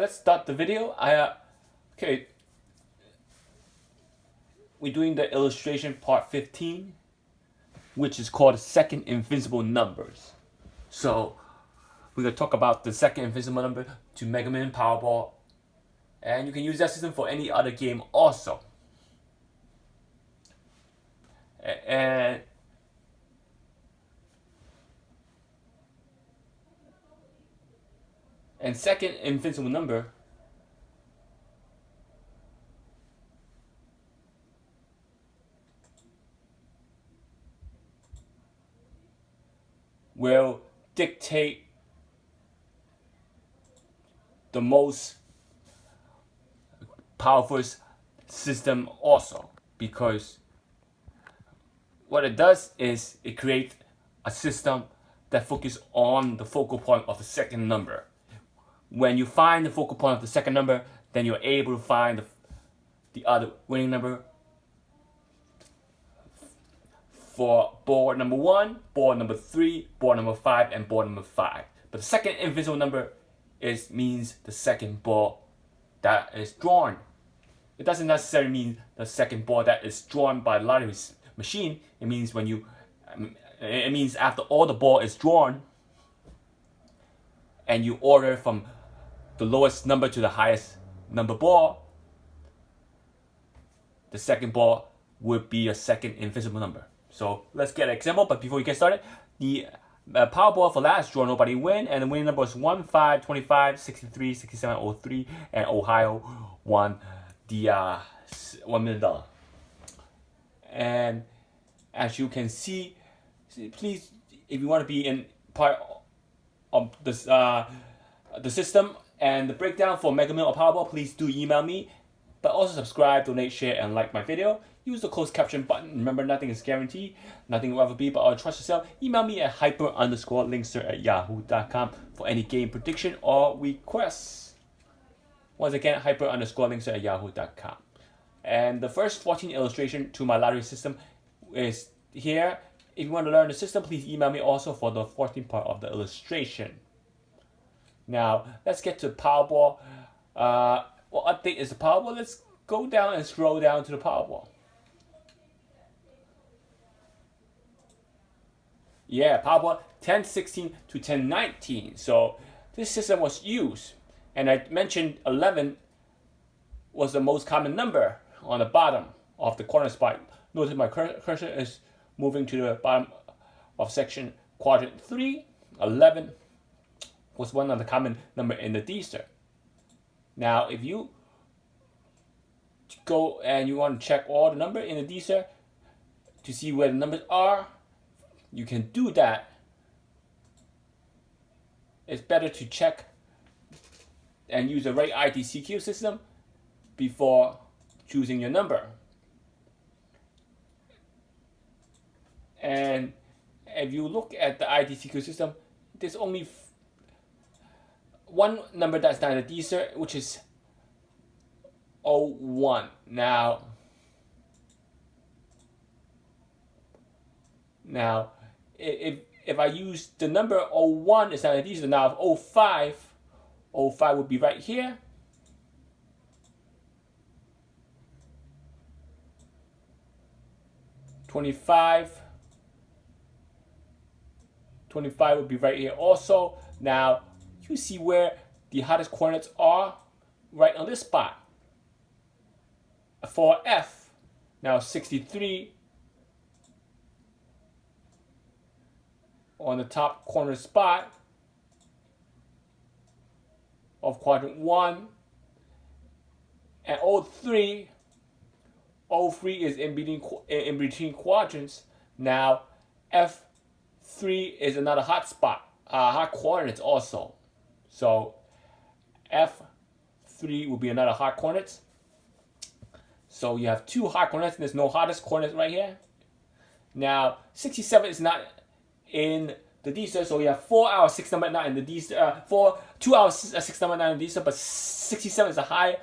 let's start the video. Okay, we're doing the illustration part 15, which is called second invincible numbers. So we're gonna talk about the second invincible number to Mega Man, Powerball, and you can use that system for any other game also. And second invincible number will dictate the most powerful system also, because what it does is it creates a system that focuses on the focal point of the second number. When you find the focal point of the second number, then you're able to find the other winning number for board number 1, board number 3, board number 5, and board number 5. But the second invisible number means the second ball that is drawn. It doesn't necessarily mean the second ball that is drawn by the lottery machine. It means it means after all the ball is drawn, and you order from the lowest number to the highest number ball, the second ball would be a second invisible number. So let's get an example. But before we get started, the Powerball for last draw nobody win, and the winning number was 1, 5, 25, 63, 67, 03, and Ohio won the $1 million. And as you can see, please, if you want to be in part of this the system and the breakdown for Mega Man or Powerball, please do email me. But also subscribe, donate, share, and like my video. Use the closed caption button. Remember, nothing is guaranteed. Nothing will ever be, but I'll trust yourself. Email me at hyper_linkster@yahoo.com for any game prediction or requests. Once again, hyper_linkster@yahoo.com. And the first 14 illustration to my lottery system is here. If you want to learn the system, please email me also for the 14th part of the illustration. Now, let's get to Powerball. What update is the Powerball? Let's go down and scroll down to the Powerball. Yeah, Powerball 1016 to 1019. So this system was used, and I mentioned 11 was the most common number on the bottom of the corner spot. Notice my cursor is moving to the bottom of section quadrant 3. 11 was one of the common number in the Dster. Now, if you go and you want to check all the number in the Dster to see where the numbers are, you can do that. It's better to check and use the right IDCQ system before choosing your number. And if you look at the IDCQ system, there's only one number that's not in the Dster, which is 01. Now, if I use the number 01, it's not in the Dster. Now, if 05 would be right here. $25 would be right here also. Now, you see where the hottest coordinates are right on this spot for F. Now 63 on the top corner spot of quadrant 1, and 03 is in between quadrants. Now F3 is another hot spot, hot coordinates also. So F3 will be another hot coordinates. So you have two hot coordinates, and there's no hottest coordinates right here. Now 67 is not in the Dster, so we have 4 out of 6 number not in the Dster. 2 out of 6 number not in the Dster, but 67 is a high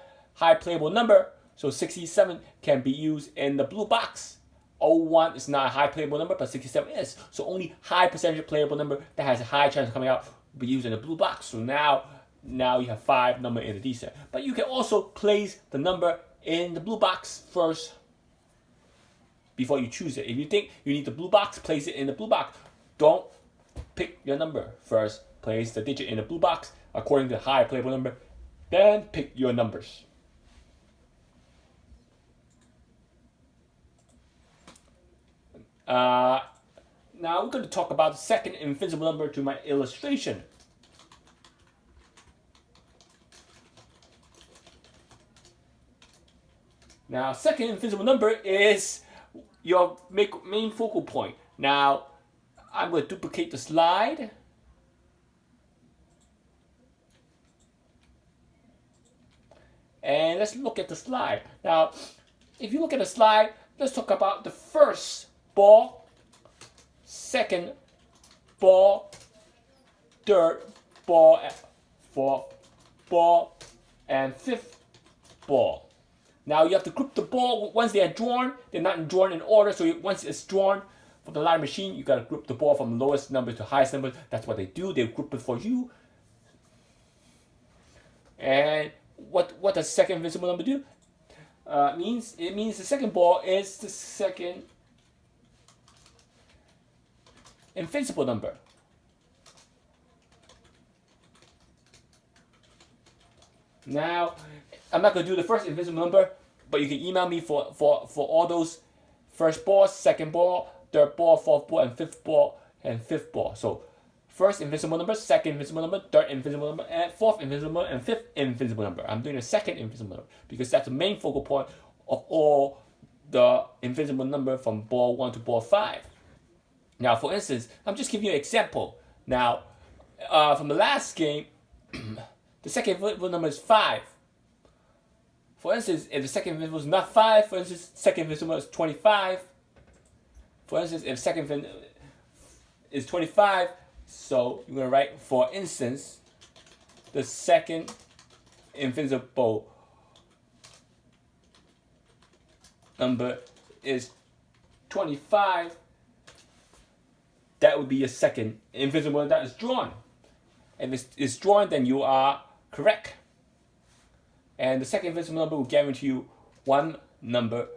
playable number. So 67 can be used in the blue box. 01 is not a high playable number, but 67 is. So only high percentage playable number that has a high chance of coming out will be used in the blue box. So now now you have 5 number in the Dster. But you can also place the number in the blue box first before you choose it. If you think you need the blue box, place it in the blue box. Don't pick your number first. Place the digit in the blue box according to the higher playable number. Then pick your numbers. Now we're going to talk about the second invincible number to my illustration. Now, second invincible number is your main focal point. Now, I'm going to duplicate the slide. And let's look at the slide. Now, if you look at the slide, let's talk about the first ball, second ball, third ball, fourth ball, and fifth ball. Now you have to group the ball. Once they are drawn, they're not drawn in order. So once it's drawn from the ladder machine, you got to group the ball from lowest number to highest number. That's what they do. They group it for you. And what does second invincible number do? It means the second ball is the second invincible number. Now, I'm not going to do the first invincible number, but you can email me for all those first ball, second ball, third ball, fourth ball, and fifth ball. So, first invincible number, second invincible number, third invincible number, and fourth invincible number, and fifth invincible number. I'm doing the second invincible number because that's the main focal point of all the invincible number from ball 1 to ball 5. Now, for instance, I'm just giving you an example. Now, from the last game, the second invincible number is 5. For instance, if the second invincible is not 5, for instance, second invincible is 25. For instance, if second invincible is 25, so you're going to write, for instance, the second invincible number is 25. That would be your second invincible that is drawn. If it's drawn, then you are correct. And the second invincible number will guarantee you one number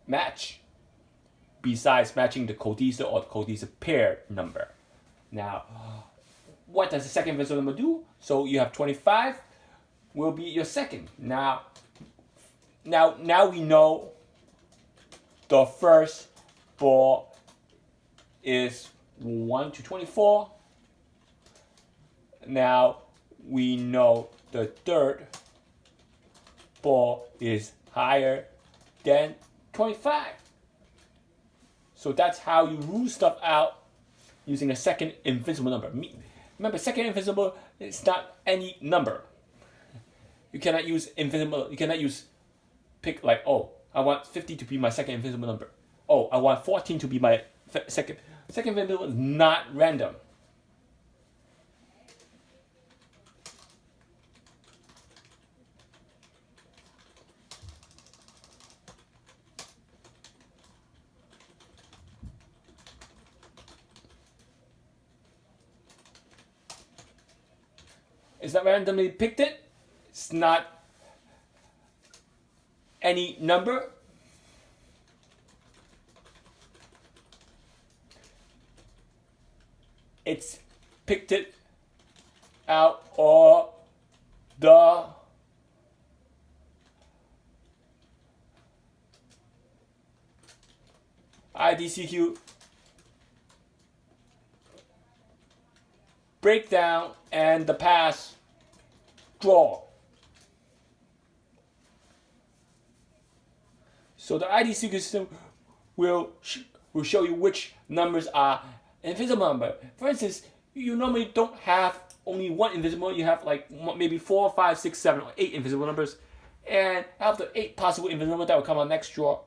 match besides matching the codester or the codester pair number. Now, what does the second invincible number do? So you have 25 will be your second. Now we know the first ball is 1 to 24. Now we know the third ball is higher than 25. So that's how you rule stuff out using a second invincible number. Remember, second invincible is not any number. You cannot use invincible. You cannot use pick like, oh, I want 50 to be my second invincible number. Oh, I want 14 to be my second. Second invincible is not random. It's not randomly picked it. It's not any number. It's picked it out or the IDCQ breakdown and the pass draw. So the IDCQ system will show you which numbers are invisible number. For instance, you normally don't have only one invisible. You have like maybe 4, 5, 6, 7, or 8 invisible numbers. And out of the 8 possible invisible numbers that will come on next draw,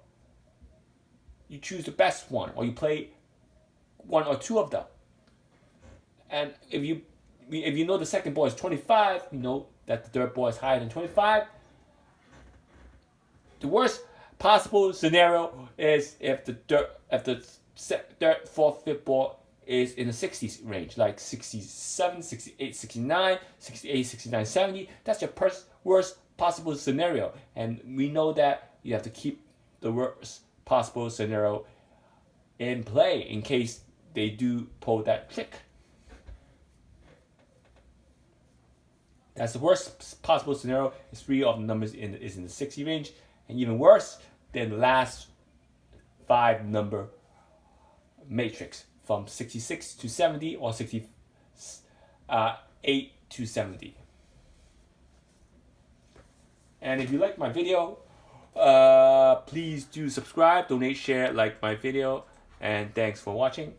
you choose the best one, or you play 1 or 2 of them. And if you know the second ball is 25, you know that the third ball is higher than 25. The worst possible scenario is if the third, fourth, fifth ball is in the 60s range, like 67, 68, 69, 68, 69, 70. That's your worst possible scenario. And we know that you have to keep the worst possible scenario in play in case they do pull that trick. That's the worst possible scenario. Is 3 of the numbers is in the 60 range, and even worse than the last 5 number matrix from 66 to 70 or 68 to 70. And if you like my video, please do subscribe, donate, share, like my video, and thanks for watching.